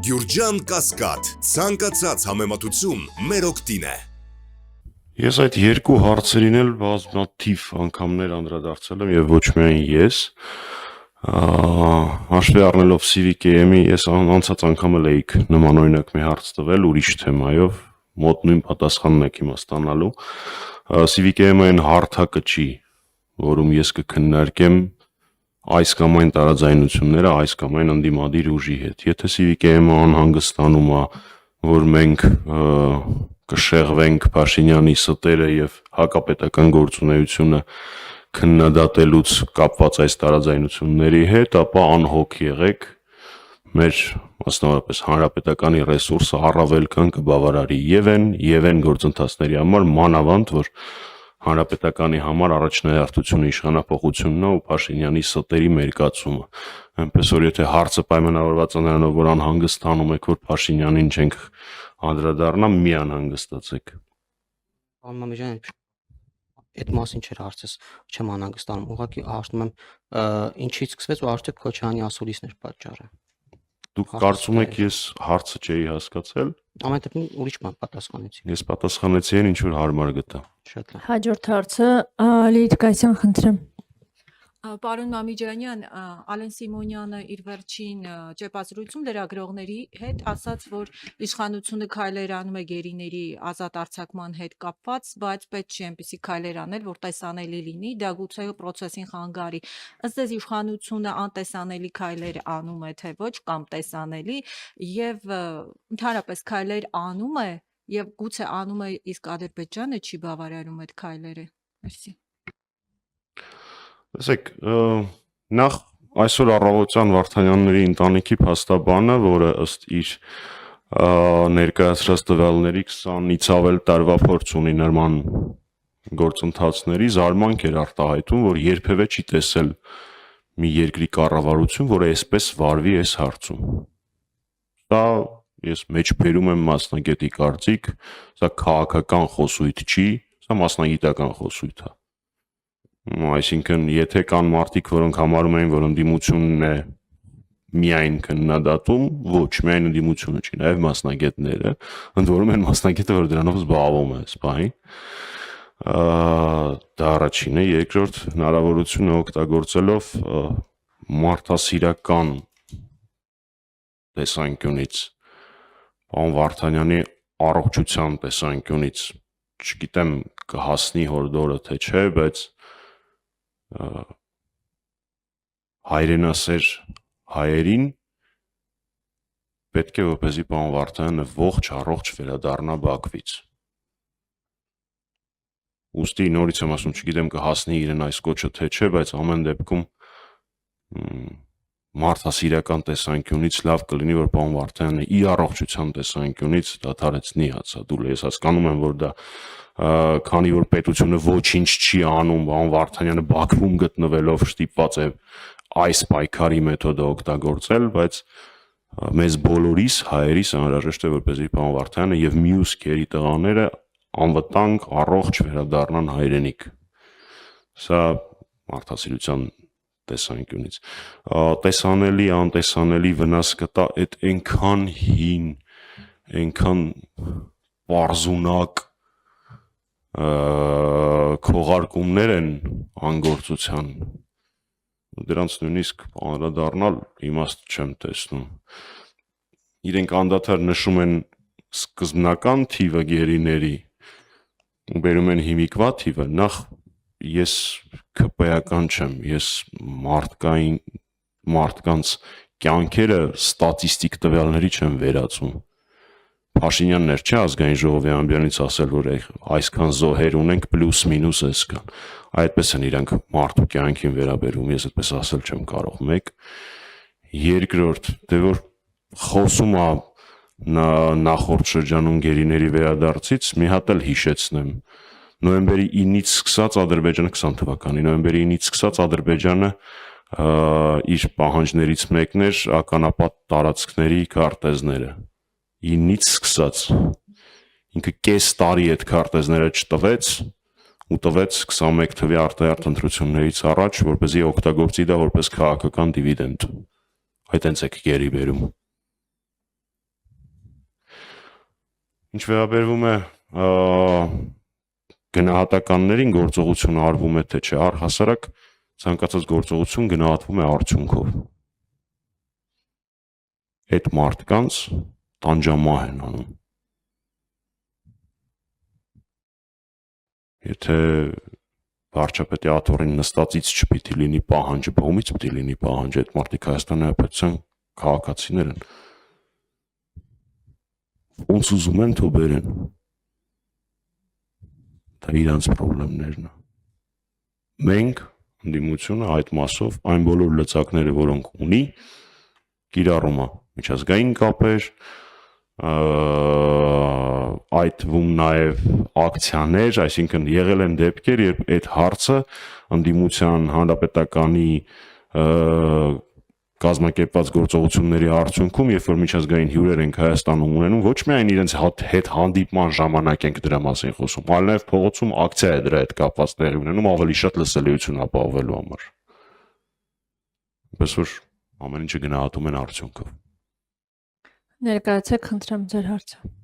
Գյուրջան Կասկադ, ցանկացած համեմատություն մեր օգտին է։ Ես այդ երկու հարցերին էլ բազմաթիվ անգամներ անդրադարձել եմ եւ ոչ միայն ես, հաշվի առնելով CVKM-ի ես անցած անգամ էլ էիք նմանօրինակ մի հարց տվել ուրիշ թեմայով, մոտ նույն պատասխանն եք հիմա ստանալու։ CVKM-ը հարթակը չի, որում ես կքննարկեմ այս կամ այն տարաձայնությունները այս կամ այն ընդդիմադիր ուժի հետ։ Եթե CVKM-ը անհանգստանում է, որ մենք կշեղվենք Փաշինյանի ստերը եւ հակապետական գործունեությունը քննադատելուց կապված այս տարաձայնությունների հետ, ապա անհոգ եղեք, մեր մասնավորապես հանրապետականի ռեսուրսը առավել քան կբավարարի եւ այն գործընթացների համար, մանավանդ որ հանրապետականի համար առաջնահերթությունը իշխանապողությունն է ու Փաշինյանի ստերի մերկացումը։ Այնպես որ եթե հարցը պայմանավորված է նրանով, որ անհանգստանում եք, որ Փաշինյանին չենք անդրադառնա, մի անհանգստացեք։ Մամեջան, այդ մասին չէր հարցս, չեմ անհանգստանում։ Ուղղակի հարցնում եմ, ինչից սկսվեց ու արդյոք Քոչարյանի ասուլիսներ պատճառը։ Դուք կարծում եք ես հարցը չէի հասկացել։ Ամեն դեպքում ուրիշ բան պատասխանեցի։ Ես պատասխանեցի ինչ որ հարմար գտա։ Շատ լավ։ Հաջորդ հարցը Լիլիթ խնդրեմ։ Պարոն Մամիջանյան, Ալեն Սիմոնյանը իր վերջին ճեպազրույցում լրագրողների հետ ասաց, որ իշխանությունը քայլեր անում է գերիների ազատ արձակման հետ կապված, բայց պետք չի այնպիսի քայլեր անել, որ տեսանելի լինի, դա գուցե process-ին խանգարի։ Ըստ ձեզ իշխանությունը անտեսանելի քայլեր անում է, թե ոչ, կամ տեսանելի, եւ ընդհանրապես քայլեր անում է, եւ գուցե անում է, իսկ Ադրբեջանը չի բավարարում այդ քայլերը։ Մերսի։ Տեսեք, նախ այսօր առավոտյան Վարդանյանների ընտանիքի փաստաբանը, որը ըստ իր ներկայացրած տվյալների 20-ից ավել տարվա փորձ ունի նման գործընթացների, զարմանք էր արտահայտում, որ երբևէ չի տեսել մի երկրի կառավարություն, որը այսպես վարվի այս հարցում։ Դա ես մեջբերում եմ մասնագետի կարծիք, սա քաղաքական խոսույթ չի, սա մասնագիտական խոսույթ է։ Այսինքն, եթե կան մարդիկ, որոնք համարում են, որ ընդդիմությունն է միայն քննադատում, ոչ, միայն ընդդիմությունը չի, նաև մասնագետները, ընդ որում են մասնագետը, որ դրանով զբաղվում է, սպահին։ Դա առաջինը, երկրորդ հնարավորությունը օգտագործելով մարդասիրական տեսանկյունից, պարոն Վարդանյանի առողջության տեսանկյունից, չգիտեմ կհասնի հորդորը թե չէ, բայց հայրենասեր հայերին պետք է որպեսզի պարոն Վարդանյանը ողջ առողջ վերադառնա Բաքվից։ Ուստի նորից եմ ասում, չգիտեմ կհասնի իրեն այս կոչը թե չէ, բայց ամեն դեպքում մարդասիրական տեսանկյունից լավ կլինի, որ պարոն Վարդանյանը իր առողջության տեսանկյունից դադարեցնի հացադուլը։ Ես հասկանում եմ, որ դա քանի որ պետությունը ոչինչ չի անում, պարոն Վարդանյանը Բաքվում գտնվելով ստիպված է այս պայքարի մեթոդը օգտագործել, բայց մեզ բոլորիս հայերիս անհրաժեշտ է, որպեսզի պարոն Վարդանյանը եւ մյուս քերի տղաները անվտանգ առողջ վերադառնան հայրենիք։ Սա մարդասիրության տեսանկյունից տեսանելի, անտեսանելի վնաս կտա այդ այնքան հին, այնքան պարզունակ քողարկումներ են անգործության, դրանց նույնիսկ անդրադառնալ իմաստ չեմ տեսնում։ Իրենք անդադար նշում են սկզբնական թիվը գերիների ու բերում են հիմիկվա թիվը, նախ ես ԿՊ-ական չեմ, ես մարդկանց կյանքերը ստատիստիկ տվյալների չեմ վերածում։ Փաշինյանն էր չէ ազգային ժողովի ամբիոնից ասել, որ այսքան զոհեր ունենք պլյուս մինուս այսքան։ Այդպես են իրանք մարդու կյանքին վերաբերում, ես այդպես ասել չեմ կարող։ Մեկ, երկրորդ, դե որ խոսում է նախորդ շրջանում գերիների վերադարձից, մի հատ էլ հիշեցնեմ։ Նոյեմբերի 9-ից սկսած Ադրբեջանը 20 թվականի նոյեմբերի 9-ից սկսած Ադրբեջանը իր պահանջներից մեկն էր ականապատ տարածքների քարտեզները 9-ից սկսած ինքը կես տարի այդ քարտեզները չտվեց ու տվեց 21 թվականի արտահերթ ընտրություններից առաջ, որպեսզի օգտագործի դա որպես քաղաքական դիվիդենդ։ Այդ հենց է գերի բերում։ Ինչ վերաբերվում է գնահատականներին գործողությունը արվում է թե չէ, առհասարակ ցանկացած գործողություն գնահատվում է արդյունքով։ Այդ մարդկանց տանջամահ են անում։ Եթե վարչապետի աթոռին նստածից չպիտի լինի պահանջը, բողումից պիտի լինի պահանջը, այդ մարդիկ Հայաստանի Հանրապետության քաղաքացիներ են։ Ոնց ուզում են թող բերեն։ Դա իրանց խնդիրներն է։ Մենք ընդդիմությունը այդ մասով այն բոլոր լծակները, որոնք ունի, կիրառում է միջազգային կապեր, այդ թվում նաև ակցիաներ, այսինքն եղել են դեպքեր, երբ այդ հարցը ընդդիմության հանրապետականի կազմակերպված գործողությունների արդյունքում, երբ որ միջազգային հյուրեր ենք Հայաստանում ունենում, ոչ միայն իրենց հետ հանդիպման ժամանակ ենք դրա մասին խոսում, այլ նաև փողոցում ակցիա է դրա հետ կապված տեղի ունենում ավելի շատ լսելիություն ապահովելու համար։ Այնպես որ ամեն ինչը գնահատում են արդյունքով։ Ներկայացեք, խնդրեմ ձեր հարցը։